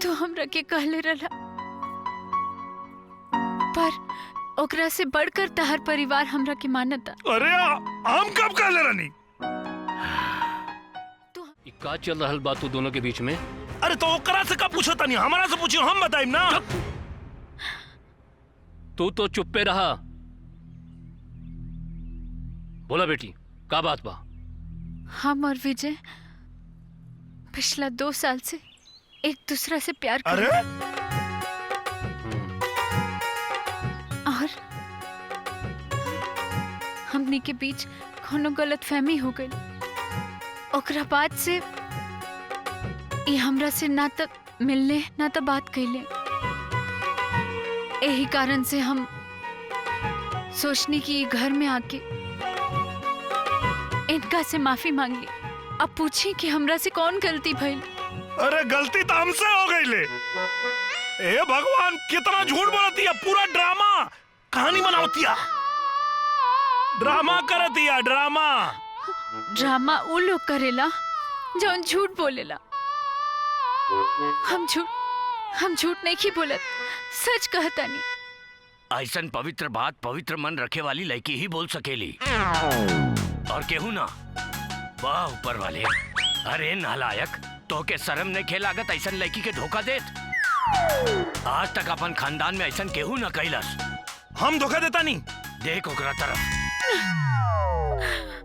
तो हमरा के कहले रहला, पर ओकरा से बढ़कर तहर परिवार हमरा के मानता। अरे हम कब कहले रहनी? का चल रहल बात तू दोनों के बीच में? अरे तो ओकरा से कब पूछो तनी, हमारा से पूछियो, हम बताइम ना। तू तो चुप्पे रहा। बोला बेटी, का बात बा? हम और विजय पिछला 2 साल से एक दूसरा से प्यार कर अरे और हमनी के बीच कोनो गलतफहमी हो गई। ओकरा बाद से ये हमरा से ना तो मिलने ना तो बात कैले। यही कारण से हम सोचनी कि ये घर में आके इनका से माफी मांग ली। अब पूछी कि हमरा से कौन गलती भइल। अरे गलती तो हमसे हो गई ले। ए भगवान, कितना झूठ बोलती है, पूरा ड्रामा कहानी बनाती है, ड्रामा करती है, ड्रामा। ड्रामा वो लोग करेला जौन झूठ बोलेला। हम झूठ नहीं बोलत, सच कहता नहीं। ऐसन पवित्र बात पवित्र मन रखे वाली लड़की ही बोल सकेली, और केहू ना। वाह ऊपर वाले। अरे नालायक, तो के शर्म ने खेलागत ऐसन लड़की के धोखा देत। आज तक अपन खानदान में ऐसन केहू ना कैलस। हम धोखा देता नहीं। देख ओकरा तरफ,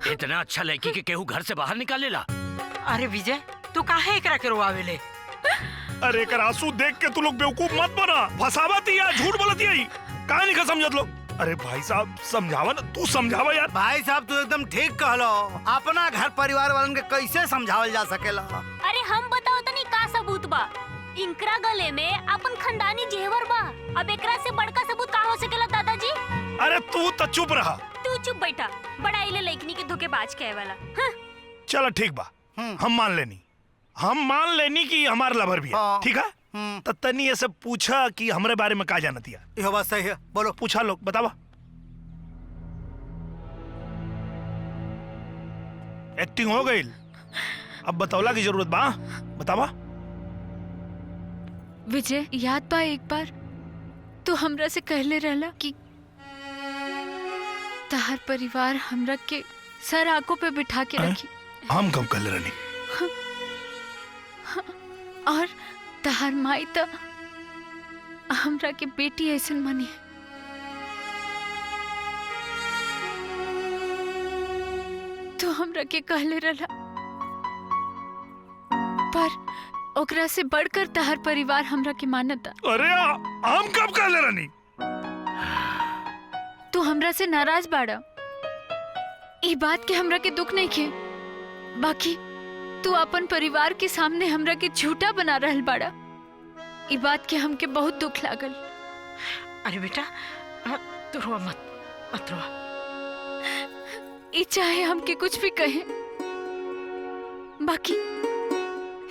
इतना अच्छा लड़की के केहू घर से बाहर निकालेला। अरे विजय, तू काहे एकरा के रोवावेले? अरे कर आंसू देख के तू लोग बेवकूफ मत बना, फसावती है, झूठ बोलती है, कहानी का समझत लोग। अरे भाई साहब समझावा ना, तू समझावा यार। भाई साहब तू एकदम ठीक कहलो। अपना घर परिवार वालन के कैसे समझावल जा सकेला? अरे हम बताओ तनी का सबूत बा? इनकरा गले में अपन खानदानी जेवर बा। अब एकरा से बड़का सबूत का हो सकेला दादाजी? अरे तू तो चुप रहा। तू चुप बैठा, बड़ा इले लइकनी के धोखेबाज कहे वाला। हाँ। चलो ठीक बा, हम मान लेनी कि हमार लवर भी है, ठीक है? तो तनी ये सब पूछा कि हमरे बारे में का जानती है। यह बात सही है, बोलो। पूछा लोग, बतावा। एक्टिंग हो गई, अब बतौला की जरूरत बा, बतावा। विजय, याद बा एक बार तो हमरा से कहले रहला कि तहर परिवार हमरा के सर आंखों पे बिठा के रखी। हम कब कहले रहनी? और तहर माई तो हमरा के बेटी ऐसन मनी है। तो हमरा के कहले रहला, पर ओकरा से बढ़कर तहर परिवार हमरा के मानता। अरे हम कब कहले रहनी? तू हमरा से नाराज बाड़ा, ई बात के हमरा के दुख नहीं खे। बाकी तू अपन परिवार के सामने हमरा के झूठा बना रहल बाड़ा, ई बात के हमके बहुत दुख लागल। अरे बेटा, तू रो मत रो। ई चाहे हमके कुछ भी कहे, बाकी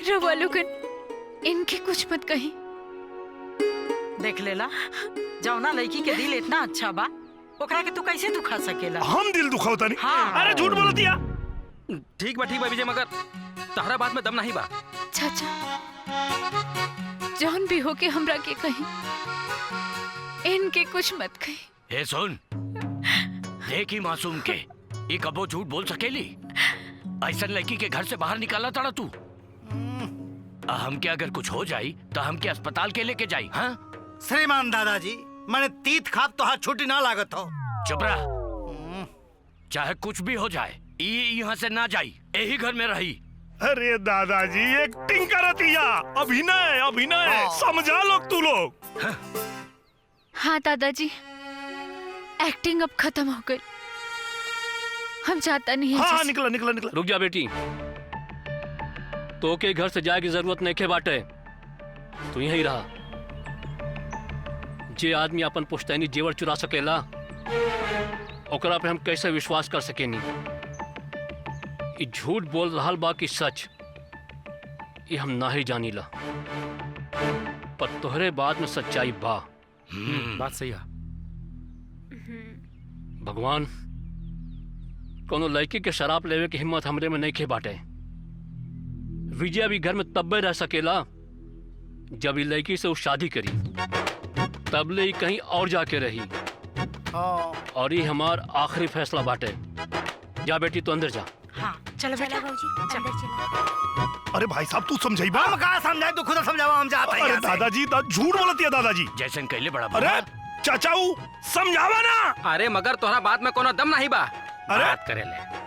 रवा लोगन इनके कुछ मत कही। देख लेला, जौना लड़की के दिल इतना अच्छा बा, ओकरा के तू कैसे दुखा सकेला? हम दिल दुखावता नहीं। हाँ। अरे झूठ बोलती है। ठीक बा विजय, मगर तहरा बात में दम नहीं बा। चाचा, जौन भी हो के हमरा के कही, इनके कुछ मत कही। ए सुन, देखी मासूम के ये कबो झूठ बोल सकेली? ऐसन लड़की के घर से बाहर निकाला तड़ा तू। हमके अगर कुछ हो जाई तो हमके अस्पताल के लेके जाई। हाँ श्रीमान दादाजी, मैंने तीत खाप तो हाथ छुट्टी ना लागत हो। चुप रहा, चाहे कुछ भी हो जाए, ये यहाँ से ना जाई, यही घर में रही। अरे दादाजी एक्टिंग करती है, अभिनय समझा लोग तू लोग। हाँ दादाजी, एक्टिंग अब खत्म हो गई, हम चाहता नहीं है। हाँ निकला। रुक जा बेटी, तो के घर से जाए की जरूरत नहीं के बाटे, तू यहीं रहा। जे आदमी अपन पुश्तैनी जेवर चुरा सकेला, ओकरा पे हम कैसे विश्वास कर सकेनी? ये झूठ बोल रहा बा कि सच, ये हम ना ही जानी ला, पर तोहरे बात में सच्चाई बा। बात सही है। भगवान, कोनो लड़की के शराब लेवे की हिम्मत हमरे में नहीं खे बाटे। विजय भी घर में तब्बे रह सकेला, जब ये लड़की से वो शादी करी तब ले कहीं और जाके रही, और ये हमार आखिरी फैसला बाटे। जा बेटी तू अंदर जा। हाँ चलो बेटा बाबूजी अंदर चला। अरे भाई साहब तू समझाइबा। हम कहा समझाए, तू खुद समझावा, हम जाते हैं अरे यहाँ से। दादाजी झूठ बोलती है दादाजी। जैसन कहले बड़ा अरे बाबा। चाचाऊ समझावा ना। अरे मगर तोहरा बात में कोनो दम नहीं बा। अरे बात करे ले।